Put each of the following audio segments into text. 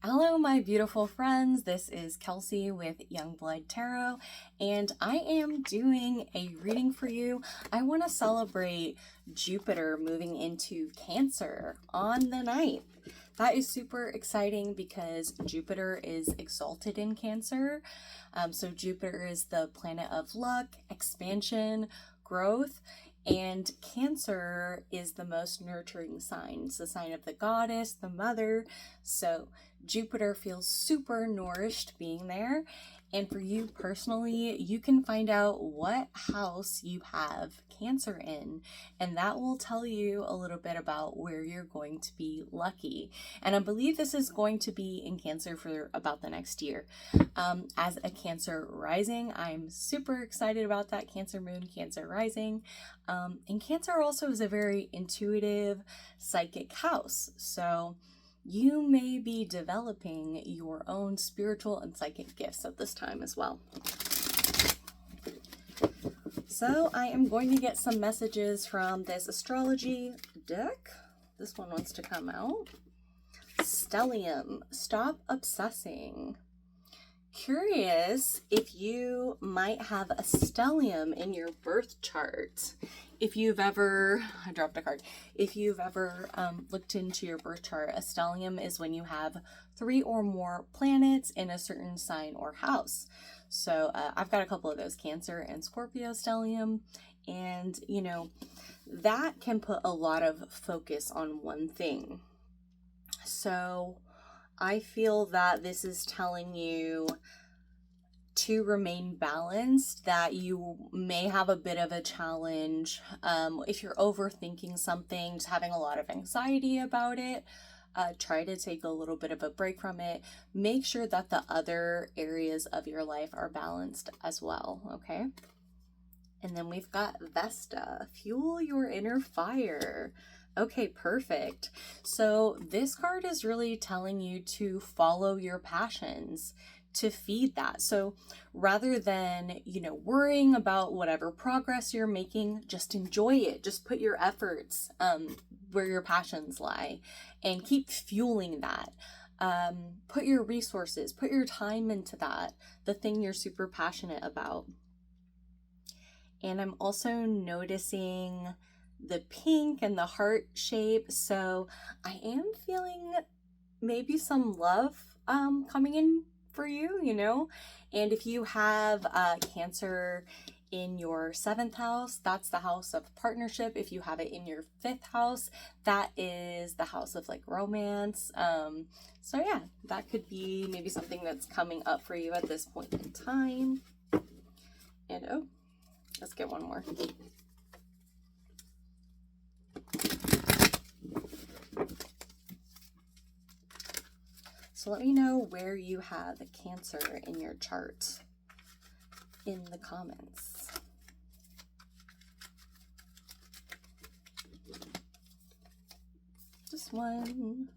Hello, my beautiful friends. This is Kelsey with Youngblood Tarot, and I am doing a reading for you. I want to celebrate Jupiter moving into Cancer on the 9th. That is super exciting because Jupiter is exalted in Cancer. So Jupiter is the planet of luck, expansion, growth, and Cancer is the most nurturing sign. It's the sign of the goddess, the mother. So Jupiter feels super nourished being there. And for you personally, you can find out what house you have Cancer in, and that will tell you a little bit about where you're going to be lucky. And I believe this is going to be in Cancer for about the next year. As a Cancer rising, I'm super excited about that. Cancer moon, Cancer rising. And Cancer also is a very intuitive, psychic house. So you may be developing your own spiritual and psychic gifts at this time as well. So I am going to get some messages from this astrology deck. This one wants to come out. Stellium, stop obsessing. Curious if you might have a stellium in your birth chart. If you've ever, I dropped a card. If you've ever looked into your birth chart, a stellium is when you have 3 or more planets in a certain sign or house. So I've got a couple of those, Cancer and Scorpio stellium. And, you know, that can put a lot of focus on one thing. So I feel that this is telling you to remain balanced, that you may have a bit of a challenge if you're overthinking something, just having a lot of anxiety about it. Try to take a little bit of a break from it. Make sure that the other areas of your life are balanced as well, okay? And then we've got Vesta, fuel your inner fire. Okay, perfect. So this card is really telling you to follow your passions, to feed that. So rather than, worrying about whatever progress you're making, just enjoy it. Just put your efforts where your passions lie and keep fueling that. Put your resources, put your time into that, the thing you're super passionate about. And I'm also noticing the pink and the heart shape. So I am feeling maybe some love coming in for you, And if you have Cancer in your 7th house, that's the house of partnership. If you have it in your 5th house, that is the house of like romance. So yeah, that could be maybe something that's coming up for you at this point in time. And let's get one more. So let me know where you have Cancer in your chart in the comments. Just one.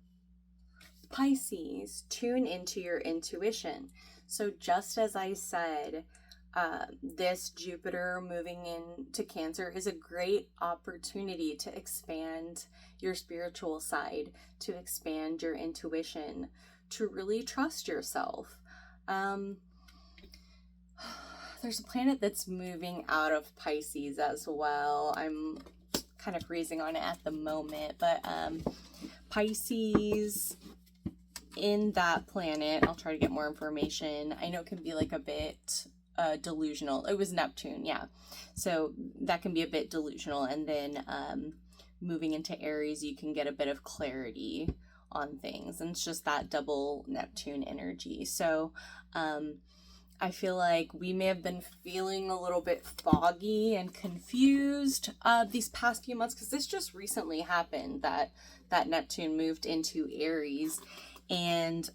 Pisces, tune into your intuition. So just as I said, this Jupiter moving into Cancer is a great opportunity to expand your spiritual side, to expand your intuition, to really trust yourself. There's a planet that's moving out of Pisces as well. I'm kind of freezing on it at the moment, but Pisces in that planet, I'll try to get more information. I know it can be like a bit delusional. It was Neptune, yeah. So that can be a bit delusional. And then moving into Aries, you can get a bit of clarity on things. And it's just that double Neptune energy. So I feel like we may have been feeling a little bit foggy and confused these past few months, because this just recently happened, that Neptune moved into Aries. And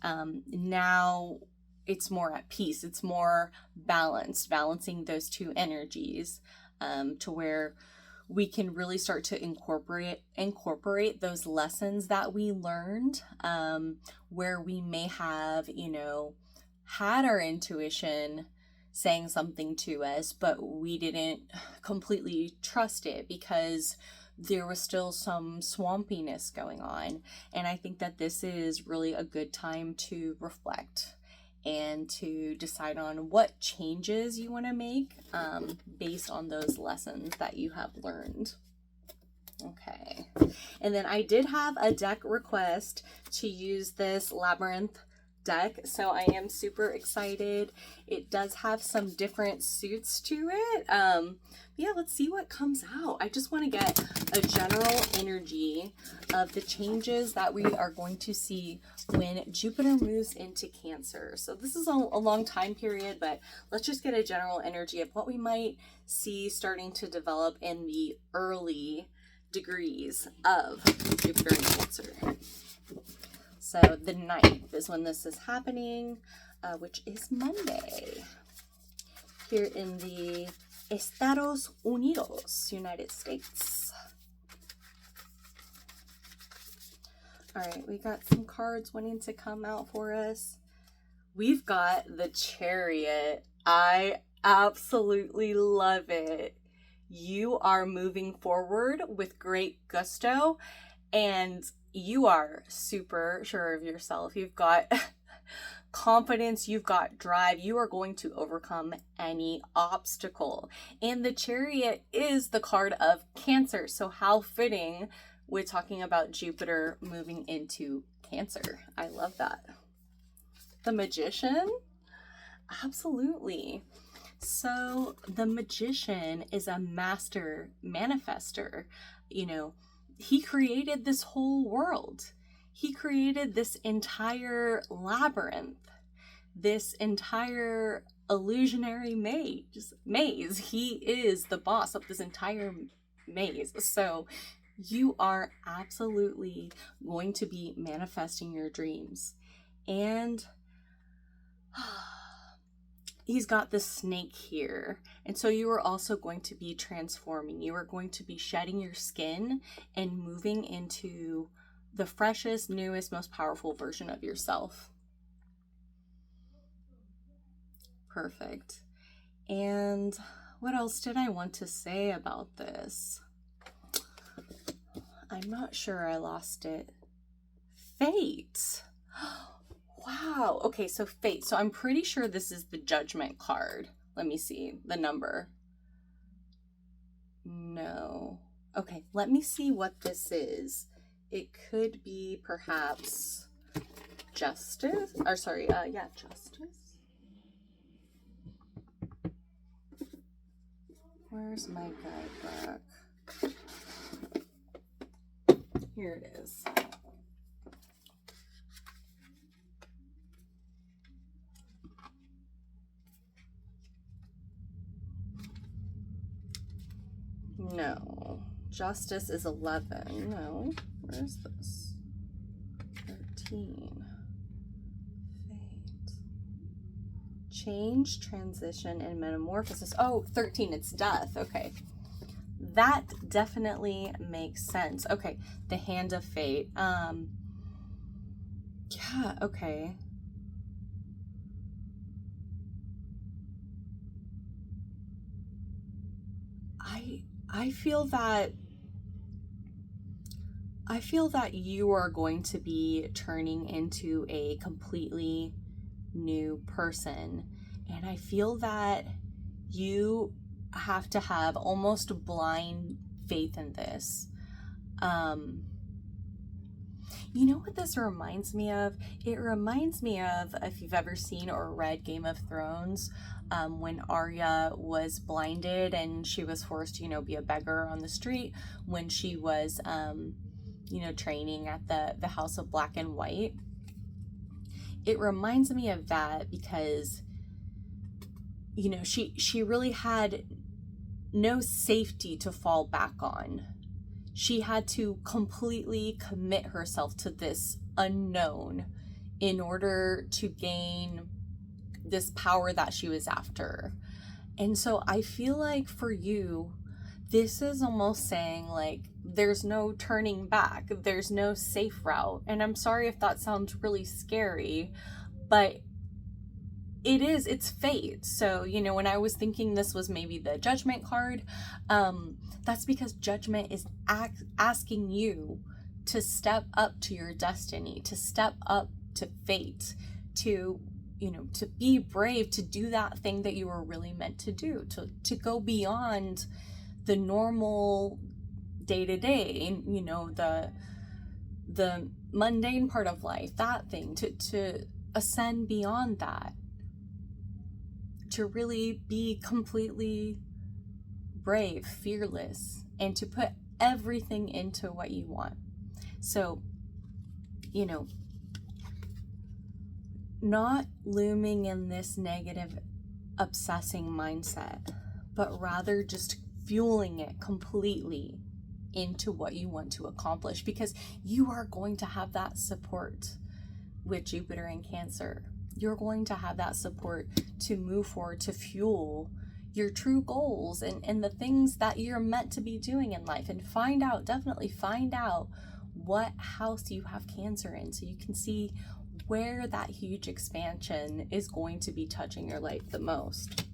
now it's more at peace. It's more balanced, balancing those two energies to where we can really start to incorporate those lessons that we learned, where we may have, had our intuition saying something to us, but we didn't completely trust it because there was still some swampiness going on. And I think that this is really a good time to reflect and to decide on what changes you want to make based on those lessons that you have learned. Okay. And then I did have a deck request to use this Labyrinth deck, so I am super excited. It does have some different suits to it. Yeah, let's see what comes out. I just want to get a general energy of the changes that we are going to see when Jupiter moves into Cancer. So this is a long time period, but let's just get a general energy of what we might see starting to develop in the early degrees of Jupiter in Cancer. So the 9th is when this is happening, which is Monday, here in the Estados Unidos, United States. All right, we got some cards wanting to come out for us. We've got the Chariot. I absolutely love it. You are moving forward with great gusto, and you are super sure of yourself. You've got confidence, you've got drive, you are going to overcome any obstacle. And the Chariot is the card of Cancer. So how fitting with talking about Jupiter moving into Cancer. I love that. The Magician? Absolutely. So the Magician is a master manifester. You know, he created this whole world. He created this entire labyrinth, this entire illusionary maze. He is the boss of this entire maze. So you are absolutely going to be manifesting your dreams. And he's got the snake here. And so you are also going to be transforming. You are going to be shedding your skin and moving into the freshest, newest, most powerful version of yourself. Perfect. And what else did I want to say about this? I'm not sure, I lost it. Fate. Wow. Okay, so Fate. So I'm pretty sure this is the Judgment card. Let me see the number. No. Okay, let me see what this is. It could be perhaps Justice. Or sorry, yeah, Justice. Where's my guidebook? Here it is. No. Justice is 11. No. Where's this? 13. Fate. Change, transition, and metamorphosis. Oh, 13. It's death. Okay. That definitely makes sense. Okay. The Hand of Fate. Yeah, okay. I feel that you are going to be turning into a completely new person. And I feel that you have to have almost blind faith in this. You know what this reminds me of? It reminds me of, if you've ever seen or read Game of Thrones, when Arya was blinded and she was forced to, be a beggar on the street when she was, training at the House of Black and White. It reminds me of that because, she really had no safety to fall back on. She had to completely commit herself to this unknown in order to gain this power that she was after. And so I feel like for you, this is almost saying like, there's no turning back. There's no safe route. And I'm sorry if that sounds really scary, but it's fate. So, you know, when I was thinking this was maybe the Judgment card, that's because Judgment is asking you to step up to your destiny, to step up to fate, to, you know, to be brave, to do that thing that you were really meant to do, to go beyond the normal day-to-day, you know, the mundane part of life, that thing, to ascend beyond that, to really be completely brave, fearless, and to put everything into what you want. So, you know, not looming in this negative, obsessing mindset, but rather just fueling it completely into what you want to accomplish, because you are going to have that support with Jupiter in Cancer. You're going to have that support to move forward, to fuel your true goals and the things that you're meant to be doing in life. And definitely find out what house you have Cancer in, so you can see where that huge expansion is going to be touching your life the most.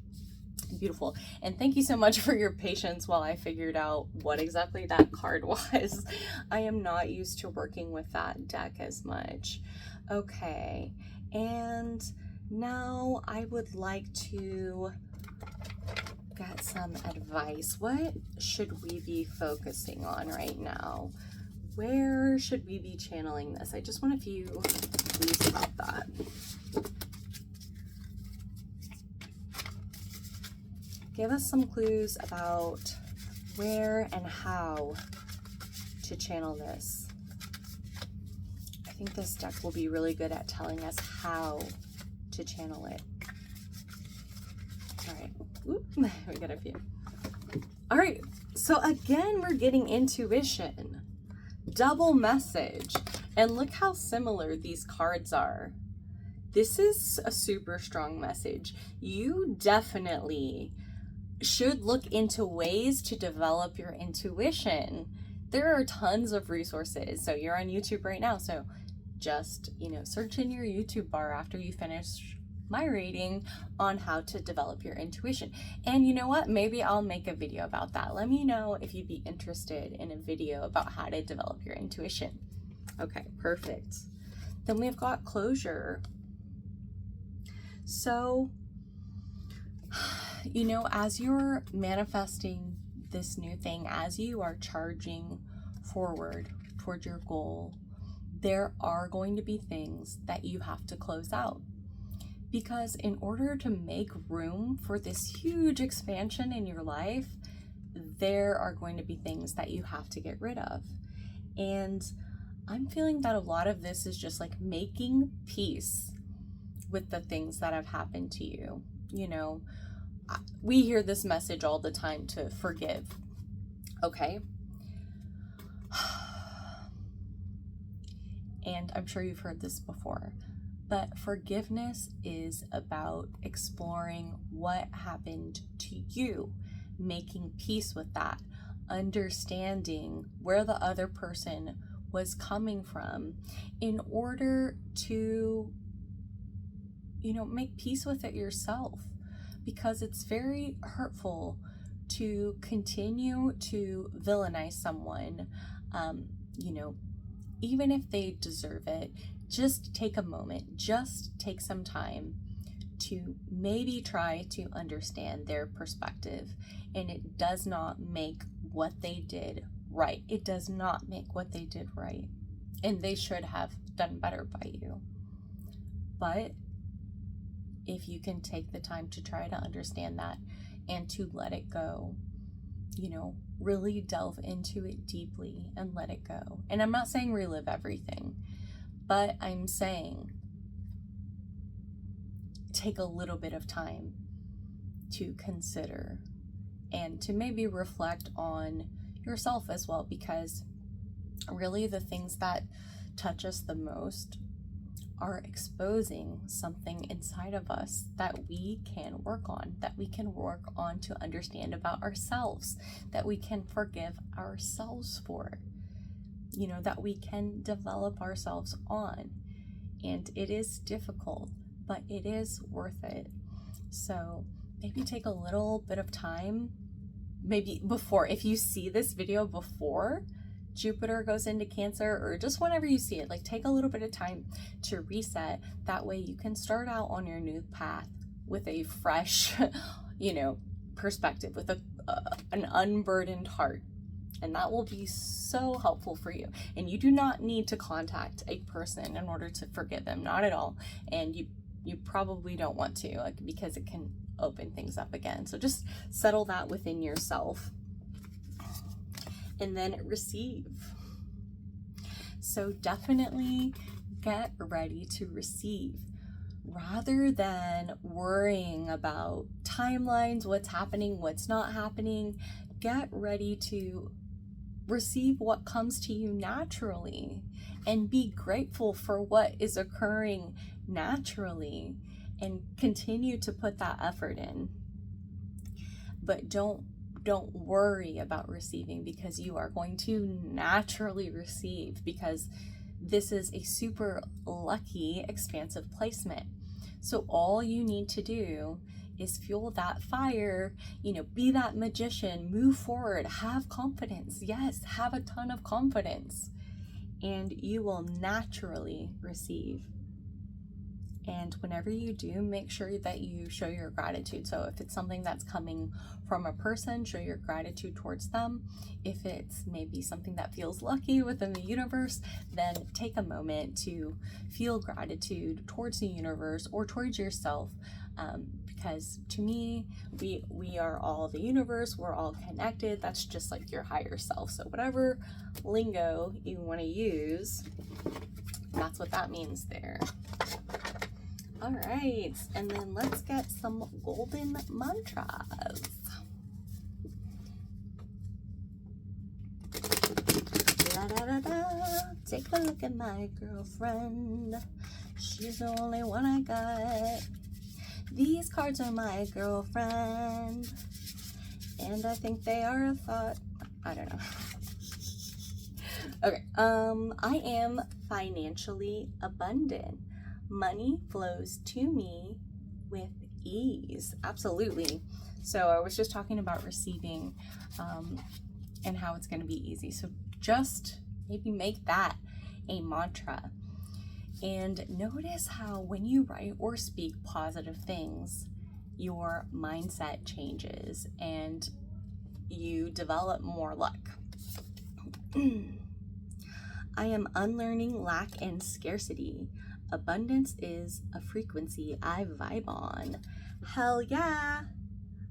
Beautiful. And thank you so much for your patience while I figured out what exactly that card was. I am not used to working with that deck as much. Okay, and now I would like to get some advice. What should we be focusing on right now? Where should we be channeling this? I just want a few clues about that. Give us some clues about where and how to channel this. I think this deck will be really good at telling us how to channel it. All right, we got a few. All right, so again, we're getting intuition, double message, and look how similar these cards are. This is a super strong message. You definitely should look into ways to develop your intuition. There are tons of resources. So you're on YouTube right now, so just, you know, search in your YouTube bar after you finish my reading on how to develop your intuition. And you know what? Maybe I'll make a video about that. Let me know if you'd be interested in a video about how to develop your intuition. Okay, perfect. Then we've got closure. So, you know, as you're manifesting this new thing, as you are charging forward towards your goal, there are going to be things that you have to close out. Because in order to make room for this huge expansion in your life, there are going to be things that you have to get rid of. And I'm feeling that a lot of this is just like making peace with the things that have happened to you. You know, we hear this message all the time to forgive, okay? And I'm sure you've heard this before, but forgiveness is about exploring what happened to you, making peace with that, understanding where the other person was coming from in order to, you know, make peace with it yourself. Because it's very hurtful to continue to villainize someone, you know, even if they deserve it. Just take a moment, just take some time to maybe try to understand their perspective. And it does not make what they did right. It does not make what they did right. And they should have done better by you. But if you can take the time to try to understand that and to let it go, you know, really delve into it deeply and let it go. And I'm not saying relive everything, but I'm saying take a little bit of time to consider and to maybe reflect on yourself as well, because really the things that touch us the most are exposing something inside of us that we can work on, to understand about ourselves, that we can forgive ourselves for, you know, that we can develop ourselves on. And it is difficult, but it is worth it. So maybe take a little bit of time, maybe before, if you see this video before Jupiter goes into Cancer, or just whenever you see it, like take a little bit of time to reset. That way you can start out on your new path with a fresh, perspective, with an unburdened heart. And that will be so helpful for you. And you do not need to contact a person in order to forgive them, not at all. And you probably don't want to, because it can open things up again. So just settle that within yourself. And then receive. So definitely get ready to receive. Rather than worrying about timelines, what's happening, what's not happening, get ready to receive what comes to you naturally and be grateful for what is occurring naturally and continue to put that effort in. But don't worry about receiving, because you are going to naturally receive, because this is a super lucky expansive placement. So all you need to do is fuel that fire, be that magician, move forward, have confidence. Yes, have a ton of confidence, and you will naturally receive. And whenever you do, make sure that you show your gratitude. So if it's something that's coming from a person, show your gratitude towards them. If it's maybe something that feels lucky within the universe, then take a moment to feel gratitude towards the universe or towards yourself. Because to me, we are all the universe, we're all connected. That's just like your higher self. So whatever lingo you want to use, that's what that means there. All right, and then let's get some golden mantras. Da, da, da, da. Take a look at my girlfriend. She's the only one I got. These cards are my girlfriend, and I think they are a thought. I don't know. Okay, I am financially abundant. Money flows to me with ease. Absolutely. So I was just talking about receiving and how it's going to be easy. So just maybe make that a mantra. And notice how when you write or speak positive things, your mindset changes and you develop more luck. I am unlearning lack and scarcity. Abundance is a frequency I vibe on. Hell yeah.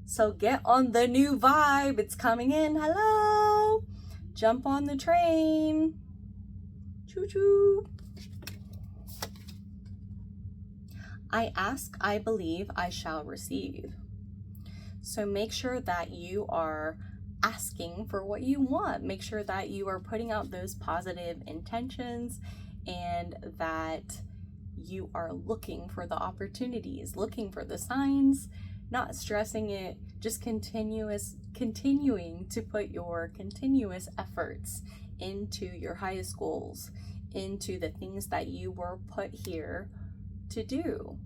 So get on the new vibe. It's coming in. Hello. Jump on the train. Choo choo. I ask, I believe, I shall receive. So make sure that you are asking for what you want. Make sure that you are putting out those positive intentions and that you are looking for the opportunities, looking for the signs, not stressing it, just continuing to put your continuous efforts into your highest goals, into the things that you were put here to do.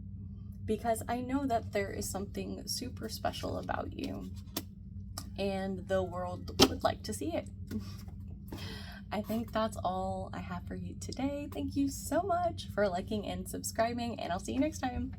Because I know that there is something super special about you and the world would like to see it. I think that's all I have for you today. Thank you so much for liking and subscribing, and I'll see you next time.